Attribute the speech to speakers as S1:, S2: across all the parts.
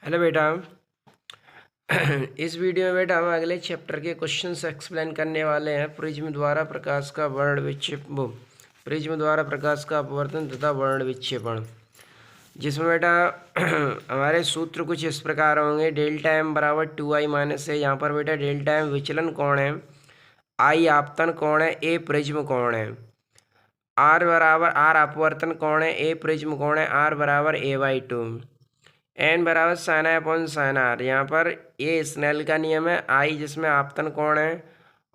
S1: Hello बेटा। इस video में बेटा हम अगले चैप्टर के क्वेश्चंस एक्सप्लेन करने वाले हैं। प्रिज्म द्वारा प्रकाश का वर्ण विक्षेपण, प्रिज्म द्वारा प्रकाश का अपवर्तन तथा वर्ण विक्षेपण, जिसमें बेटा हमारे सूत्र कुछ इस प्रकार होंगे। डेल्टा एम बराबर 2i माइनस है। यहाँ पर बेटा डेल्टा एम विचलन कोण है, आई आपतन कोण है, ए प्रिज्म कोण है, आर बराबर आर अपवर्तन कोण है, ए प्रिज्म कोण है, आर बराबर a/2, एन बराबर sine i upon sine r. यहाँ पर ए स्नेल का नियम है, आई जिसमें आपतन कोण है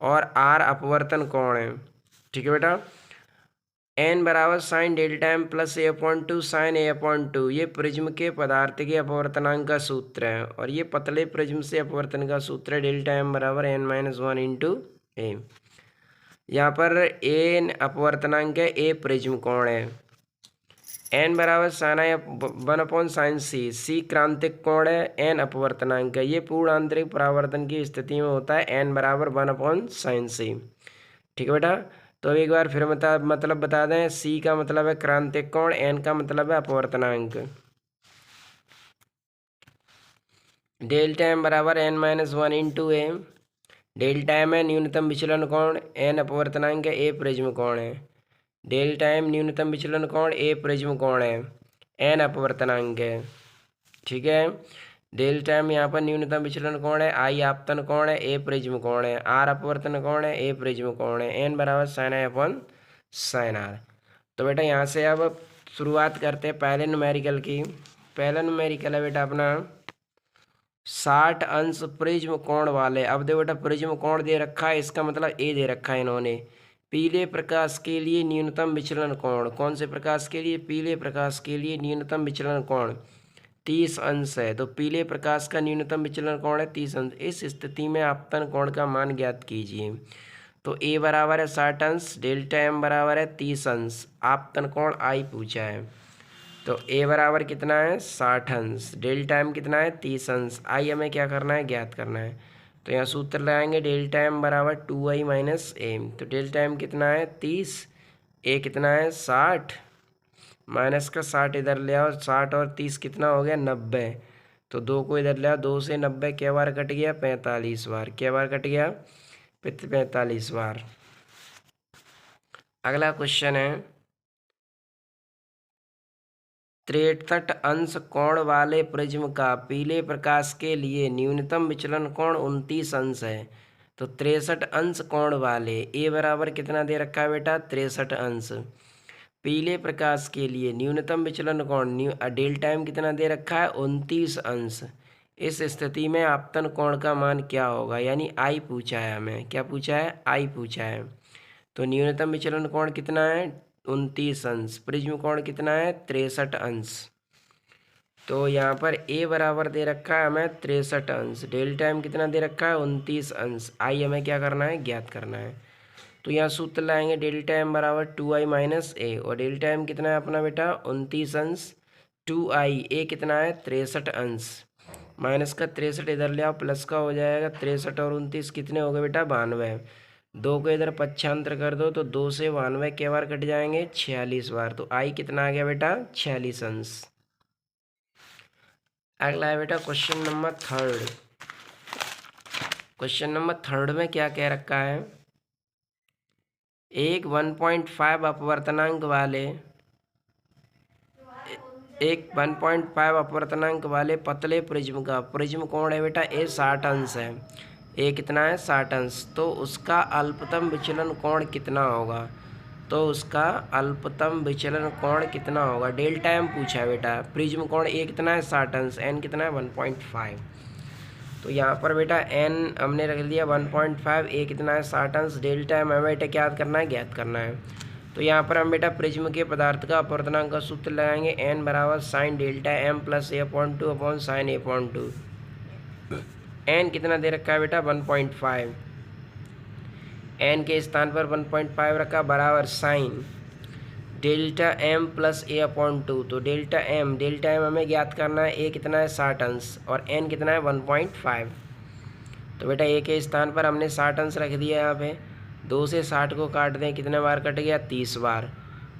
S1: और आर अपवर्तन कोण है। ठीक है बेटा। एन बराबर साइन डेल्टा एम प्लस ए अपॉन 2 साइन ए अपॉन 2, ये प्रिज्म के पदार्थ के अपवर्तनांक का सूत्र है और ये पतले प्रिज्म से अपवर्तन का सूत्र है। डेल्टा एम बराबर n-1 इंटू ए। यहाँ पर एन अपवर्तनांक है, ए प्रिज्म कोण है, एन बराबर साइन आई 1 अपॉन साइन सी, सी क्रांतिक कोण है, एन अपवर्तनांक है। ये पूर्ण आंतरिक परावर्तन की स्थिति में होता है, एन बराबर 1 अपॉन साइन सी। ठीक है बेटा। तो एक बार फिर मतलब बता दें, सी का मतलब है क्रांतिक कोण, एन का मतलब है अपवर्तनांक। डेल्टा एम बराबर n-1 इंटू ए। डेल्टा एम है न्यूनतम विचलन कोण, एन अपवर्तनांक है, ए प्रिज्म कोण है। डेल्टा एम न्यूनतम विचलन कोण, ए प्रिज्म कोण है, एन अपवर्तनांक है। ठीक है। डेल्टा एम यहाँ पर न्यूनतम विचलन कोण है, आई आपतन कोण है, ए प्रिज्म कोण है, आर अपवर्तन कोण है, ए प्रिज्म कोण है, एन बराबर sine i upon sine r. तो बेटा यहाँ से अब शुरुआत करते हैं पहले न्यूमेरिकल की। पहला न्यूमेरिकल है बेटा अपना 60 अंश प्रिज्म कोण वाले। अब देखो बेटा प्रिज्म कोण दे रखा है, इसका मतलब ए दे रखा है इन्होंने। पीले प्रकाश के लिए न्यूनतम विचलन कोण, कौन से प्रकाश के लिए? पीले प्रकाश के लिए न्यूनतम विचलन कोण 30 अंश है। तो पीले प्रकाश का न्यूनतम विचलन कोण है 30 अंश। इस स्थिति में आपतन कोण का मान ज्ञात कीजिए। तो ए बराबर है 60 अंश, डेल्टा एम बराबर है 30 अंश, आपतन कोण आई पूछा है। तो ए बराबर कितना है 60 अंश, डेल्टा एम कितना है 30 अंश, आई हमें क्या करना है? ज्ञात करना है। तो यहाँ सूत्र लगाएंगे, डेल्टा एम बराबर 2i माइनस एम। तो डेल्टा एम कितना है 30, ए कितना है 60, माइनस का 60 इधर ले आओ, 60 और 30 कितना हो गया 90। तो 2 को इधर ले आओ, 2 से 90 क्या बार कट गया? 45 बार। क्या बार कट गया? 45 बार। अगला क्वेश्चन है 63 अंश कोण वाले प्रिज्म का पीले प्रकाश के लिए न्यूनतम विचलन कोण 29 अंश है। तो 63 अंश कोण वाले, ए बराबर कितना दे रखा है बेटा? 63 अंश। पीले प्रकाश के लिए न्यूनतम विचलन कोण डेल्टा एम कितना दे रखा है? 29 अंश। इस स्थिति में आपतन कोण का मान क्या होगा? यानी आई पूछा है हमें। क्या पूछा है? आई पूछा है। तो न्यूनतम विचलन कोण कितना है? 29 अंश। प्रिज्म कोण कितना है? 63 अंश। तो यहाँ पर ए बराबर दे रखा है हमें 63 अंश, डेल्टा एम कितना दे रखा है? 29 अंश, आई हमें क्या करना है? ज्ञात करना है। तो यहाँ सूत्र लाएंगे, डेल्टा एम बराबर 2i माइनस ए, और डेल्टा एम कितना है अपना बेटा? 29 अंश, 2i, ए कितना है? 63 अंश, माइनस का 63 इधर ले आओ, प्लस का हो जाएगा 63 और 29 कितने हो गए बेटा? 92। 2 को इधर पक्षांतर कर दो तो 2 से 92 के बार कट जाएंगे? 46 बार। तो आई कितना आ गया बेटा? 46 अंश। अगला है बेटा क्वेश्चन नंबर 3। क्वेश्चन नंबर 3 में क्या कह रखा है? एक 1.5 अपवर्तनांक वाले पतले प्रिज्म का प्रिज्म कोण है बेटा? ए 60 अंश है। ए कितना है? 60 अंश। तो उसका अल्पतम विचलन कोण कितना होगा? तो उसका अल्पतम विचलन कोण कितना होगा? डेल्टा एम पूछा है बेटा। प्रिज्म कोण ए कितना है? 60 अंश, एन कितना है? 1.5। तो यहाँ पर बेटा एन हमने रख दिया 1.5, ए कितना है? 60 अंश, डेल्टा एम हमें बेटा क्या करना है? ज्ञात करना है। तो यहाँ पर हम बेटा प्रिज्म के पदार्थ का अपवर्तनांक का सूत्र लगाएंगे, एन बराबर साइन डेल्टा एम प्लस ए अपॉन 2 अपॉन साइन ए अपॉन 2। एन कितना दे रखा है बेटा? 1.5। एन के स्थान पर 1.5 रखा, बराबर साइन डेल्टा एम प्लस ए अपॉन 2। तो डेल्टा एम हमें ज्ञात करना है, ए कितना है? 60 अंश, और एन कितना है? 1.5। तो बेटा ए के स्थान पर हमने 60 अंश रख दिया। यहाँ पे 2 से 60 को काट दें, कितने बार कट गया? 30 बार।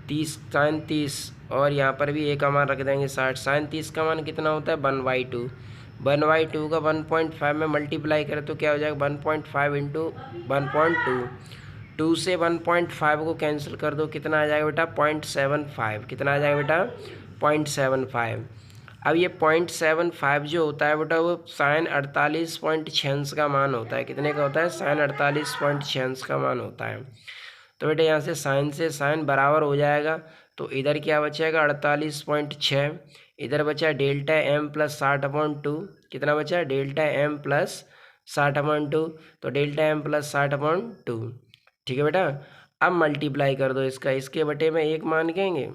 S1: 30 साइन 30 और यहाँ पर भी ए का मान रख देंगे 60। साइन 30 का मान कितना होता है 1/2। 1/2 का 1.5 में मल्टीप्लाई करें तो क्या हो जाएगा 1.5 इंटू 1.2। 2 से 1.5 को कैंसिल कर दो, कितना आ जाएगा बेटा 0.75। कितना आ जाएगा बेटा 0.75। अब ये 0.75 जो होता है बेटा वो साइन 48.6 का मान होता है। कितने का होता है साइन 48.6 का मान होता है। तो बेटा यहाँ से साइन बराबर हो जाएगा, तो इधर क्या बचेगा 48.6। इधर बचा डेल्टा एम प्लस 60/2। कितना बचा डेल्टा एम प्लस 60/2, तो डेल्टा एम प्लस 60/2। ठीक है बेटा। अब मल्टीप्लाई कर दो इसका, इसके बटे में एक मान देंगे,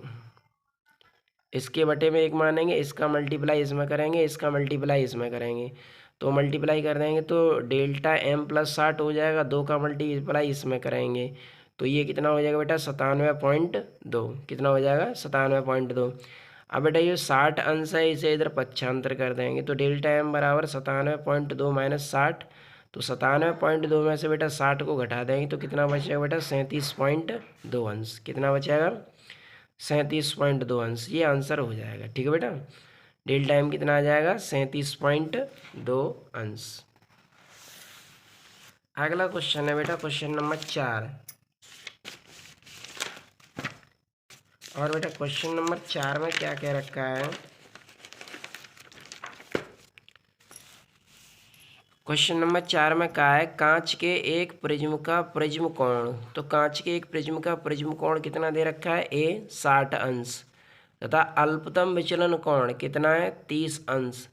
S1: इसके बटे में एक मानेंगे, इसका मल्टीप्लाई इसमें करेंगे, इसका मल्टीप्लाई इसमें करेंगे। तो मल्टीप्लाई कर देंगे तो डेल्टा एम प्लस 60 हो जाएगा, 2 का मल्टीप्लाई इसमें करेंगे तो ये कितना हो जाएगा बेटा 97.2। कितना हो जाएगा 97.2। अब बेटा ये 60 अंश है, इसे इधर पक्षांतर कर देंगे तो डेल्टा एम बराबर 97.2 माइनस 60। तो 97.2 में से बेटा 60 को घटा देंगे तो कितना बचेगा बेटा 37.2 अंश। कितना बचेगा 37.2 अंश। ये आंसर हो जाएगा। ठीक है बेटा, डेल्टा एम कितना आ जाएगा 37.2 अंश। अगला क्वेश्चन है बेटा क्वेश्चन नंबर 4। और बेटा क्वेश्चन नंबर 4 में क्या क्या रखा है। क्वेश्चन नंबर 4 में कहा है कांच के एक प्रिज्म का प्रिज्म कोण। तो कांच के एक प्रिज्म का प्रिज्म कोण कितना दे रखा है ए 60 अंश तथा अल्पतम विचलन कोण कितना है 30 अंश।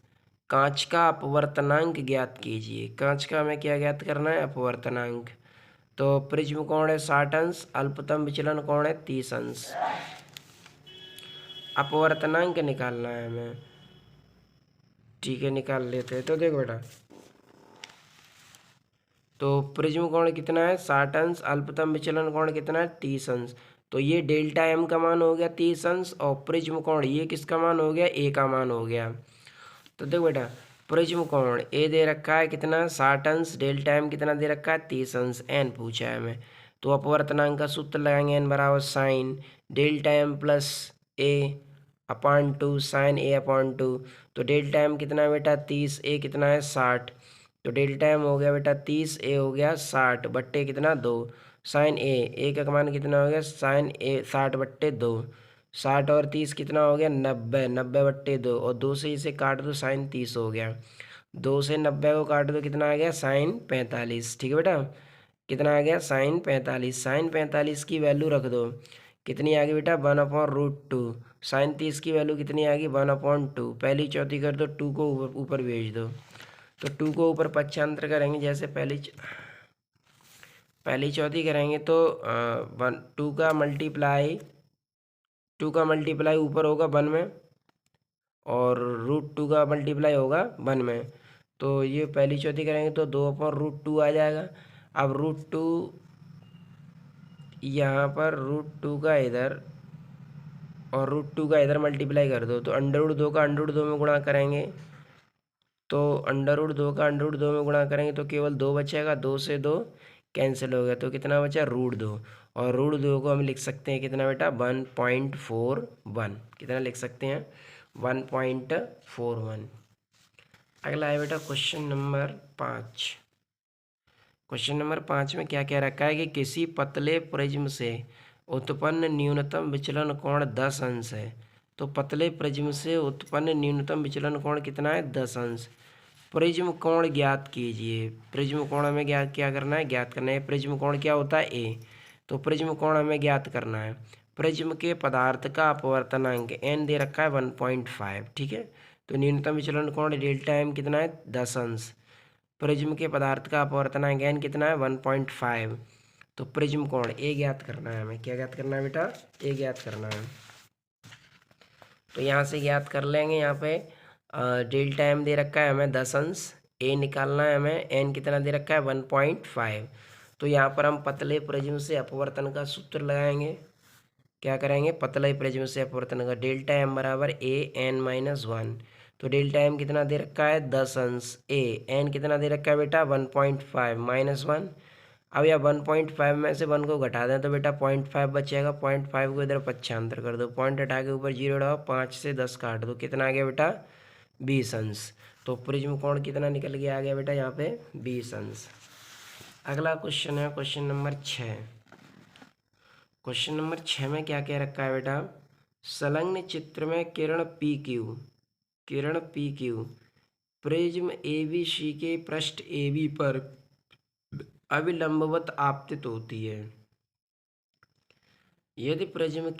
S1: कांच का अपवर्तनांक ज्ञात कीजिए। कांच का हमें क्या ज्ञात करना है अपवर्तनांक। तो प्रिज्म कोण है 60 अंश, अल्पतम विचलन कोण है 30 अंश। अपवर्तनांक निकालना है हमें। ठीक है निकाल लेते हैं। तो देखो बेटा, तो प्रिज्म कोण कितना है 60 अंश, अल्पतम विचलन कोण कितना है 30 अंश। तो ये डेल्टा एम का मान हो गया 30 अंश और प्रिज्म कोण ये किसका मान हो गया ए का मान हो गया। तो देखो बेटा प्रिज्म कोण ए दे रखा है कितना 60 अंश, डेल्टा एम कितना दे रखा है 30 अंश, एन पूछा है हमें। तो अपवर्तनांक का सूत्र लगाएंगे एन बराबर साइन डेल्टा एम प्लस ए अपॉन 2 साइन ए अपॉन 2। तो डेल्टा एम कितना है बेटा 30, ए कितना है 60। तो डेल्टा एम हो गया बेटा 30, ए हो गया 60 बट्टे कितना 2 साइन ए का मान कितना हो गया साइन ए 60/2। 60 और 30 कितना हो गया 90, 90/2 और 2 से इसे काट दो साइन 30 हो गया। 2 से 90 को काट दो कितना आ गया साइन 45। ठीक है बेटा, कितना आ गया साइन 45। साइन 45 की वैल्यू रख दो, कितनी आ गई बेटा 1/√2। साइन 30 की वैल्यू कितनी आ गई 1/2। पहली चौथी कर दो, 2 को ऊपर भेज दो। तो 2 को ऊपर पक्षांतर करेंगे, जैसे पहली चौथी करेंगे तो 2 का मल्टीप्लाई ऊपर होगा 1 में और √2 का मल्टीप्लाई होगा 1 में। तो ये पहली चौथी करेंगे तो 2/√2 आ जाएगा। अब √2 यहाँ पर √2 का इधर और √2 का इधर मल्टीप्लाई कर दो तो √2 का √2 में गुणा करेंगे तो √2 का √2 में गुणा करेंगे तो केवल 2 बचेगा, 2 से 2 कैंसिल हो गया तो कितना बचा √2। और √2 को हम लिख सकते हैं कितना बेटा 1.41। कितना लिख सकते हैं 1.41। अगला है बेटा क्वेश्चन नंबर 5। क्वेश्चन नंबर 5 में क्या क्या रखा है कि किसी पतले प्रिज्म से उत्पन्न न्यूनतम विचलन कोण 10 अंश है। तो पतले प्रिज्म से उत्पन्न न्यूनतम विचलन कोण कितना है 10 अंश। प्रिज्म कोण ज्ञात कीजिए। प्रिज्म कोण हमें ज्ञात क्या करना है ज्ञात करना है। प्रिज्म कोण क्या होता है ए। तो प्रिज्म कोण हमें ज्ञात करना है। प्रिज्म के पदार्थ का अपवर्तनांक एन दे रखा है 1.5। ठीक है, तो न्यूनतम विचलन कोण डेल्टा एम कितना है 10 अंश। प्रिज्म के पदार्थ का अपवर्तनांक एन कितना है 1.5। तो प्रिज्म कोण ए ज्ञात करना है हमें। क्या ज्ञात करना है बेटा ए ज्ञात करना है। तो यहाँ से ज्ञात कर लेंगे। यहाँ पे डेल्टा एम दे रखा है हमें 10 अंश, ए निकालना है हमें, एन कितना दे रखा है 1.5। तो यहाँ पर हम पतले प्रिज्म से अपवर्तन का सूत्र लगाएंगे। क्या करेंगे पतले प्रिज्म से अपवर्तन का डेल्टा एम बराबर ए एन -1। तो डेल्टा एम कितना दे रखा है 10 अंश, ए एन कितना दे रखा है बेटा 1.5 -1। अब या 1.5 में से 1 को घटा दें तो बेटा 0.5 बचेगा। 0.5 को इधर पक्षांतर कर दो, पॉइंट हटा के ऊपर 0 लगाओ, 5 से 10 काट दो, कितना आ गया बेटा 20 अंश। तो प्रिज्म कोण कितना निकल के आ गया बेटा यहाँ पे 20 अंश। अगला क्वेश्चन है क्वेश्चन नंबर 6। क्वेश्चन नंबर 6 में क्या क्या रखा है बेटा, संलग्न चित्र में किरण पी क्यू प्रिज्म ABC के पृष्ठ AB पर अविलंबवत आपतित होती है। यदि प्रिज्म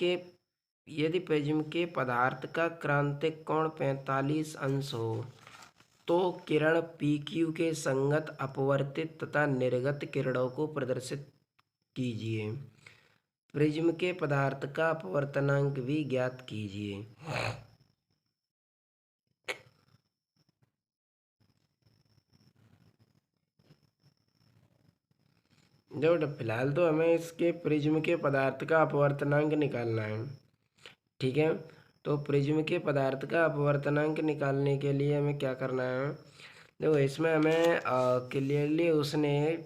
S1: के पदार्थ का क्रांतिक कोण 45 अंश हो तो किरण PQ के संगत अपवर्तित तथा निर्गत किरणों को प्रदर्शित कीजिए। प्रिज्म के पदार्थ का अपवर्तनांक भी ज्ञात कीजिए। जो फिलहाल तो हमें इसके प्रिज्म के पदार्थ का अपवर्तनांक निकालना है, ठीक है। तो प्रिज्म के पदार्थ का अपवर्तनांक निकालने के लिए हमें क्या करना है, देखो इसमें हमें क्लियरली उसने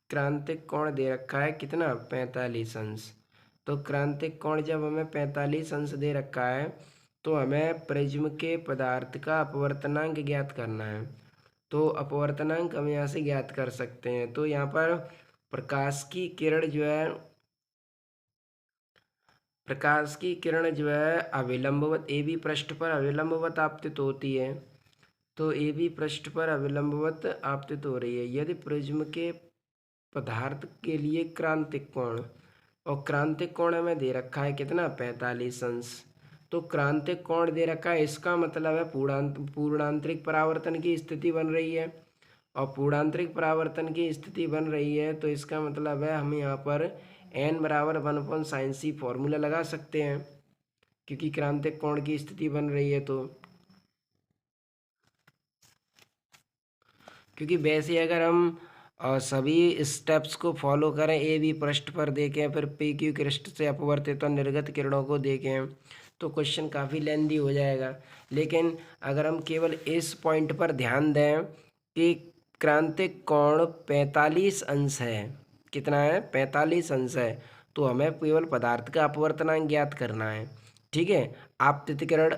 S1: क्रांतिक कोण दे रखा है कितना 45 अंश। तो क्रांतिक कोण जब हमें 45 अंश दे रखा है तो हमें प्रिज्म के पदार्थ का अपवर्तनांक ज्ञात करना है। तो अपवर्तनांक हम यहाँ से ज्ञात कर सकते हैं। तो यहाँ पर प्रकाश की किरण जो है अविलंबवत AB पृष्ठ पर अविलंबवत आपतित होती है। तो AB पृष्ठ पर अविलंबवत आपतित हो रही है। यदि प्रिज्म के पदार्थ के लिए क्रांतिक कोण, और क्रांतिक कोण हमें दे रखा है कितना 45 अंश। तो क्रांतिक कोण दे रखा है, इसका मतलब है पूर्णांतरिक परावर्तन की स्थिति बन रही है। और पूर्णांतरिक परावर्तन की स्थिति बन रही है तो इसका मतलब है हम यहाँ पर n बराबर 1/sin c फॉर्मूला लगा सकते हैं, क्योंकि क्रांतिक कोण की स्थिति बन रही है। तो क्योंकि वैसे अगर हम सभी स्टेप्स को फॉलो करें, AB पृष्ठ पर देखें, फिर PQ पृष्ठ से अपवर्तित और निर्गत किरणों को देखें, तो क्वेश्चन काफ़ी लेंदी हो जाएगा। लेकिन अगर हम केवल इस पॉइंट पर ध्यान दें कि क्रांतिक कोण 45 अंश है, कितना है 45 अंश है, तो हमें केवल पदार्थ का अपवर्तनांक ज्ञात करना है, ठीक है। आपतित किरण,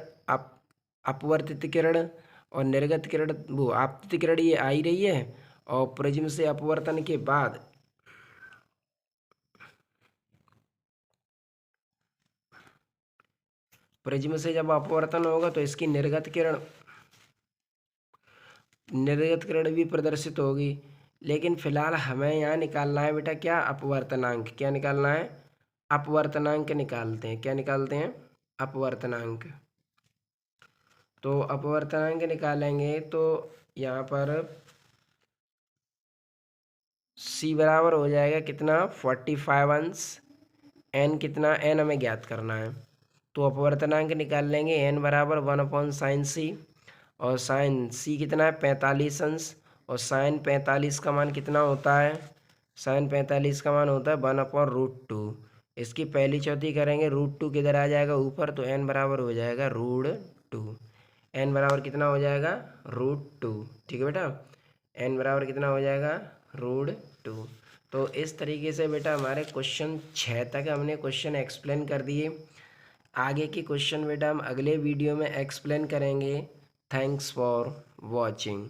S1: अपवर्तित किरण और निर्गत किरण, वो आपतित किरण ये आ ही रही है, और प्रिज्म से अपवर्तन के बाद प्रिज्म से जब अपवर्तन होगा तो इसकी निर्गत किरण भी प्रदर्शित होगी। लेकिन फिलहाल हमें यहाँ निकालना है बेटा क्या अपवर्तनांक, क्या निकालना है अपवर्तनांक निकालते हैं। क्या निकालते हैं अपवर्तनांक। तो अपवर्तनांक निकालेंगे तो यहाँ पर C बराबर हो जाएगा कितना 45 अंश, n कितना n हमें ज्ञात करना है। तो अपवर्तनांक निकाल लेंगे, n बराबर 1/sin c, और sin c कितना है 45 अंश, और sin 45 का मान कितना होता है, sin 45 का मान होता है 1/√2। इसकी पहली चौथी करेंगे, √2 किधर आ जाएगा ऊपर, तो n बराबर हो जाएगा √2। n बराबर कितना हो जाएगा √2, ठीक है बेटा। n बराबर कितना हो जाएगा √2। तो इस तरीके से बेटा हमारे क्वेश्चन 6 तक हमने क्वेश्चन एक्सप्लेन कर दिए। आगे के क्वेश्चन बेटा हम अगले वीडियो में एक्सप्लेन करेंगे। Thanks for watching.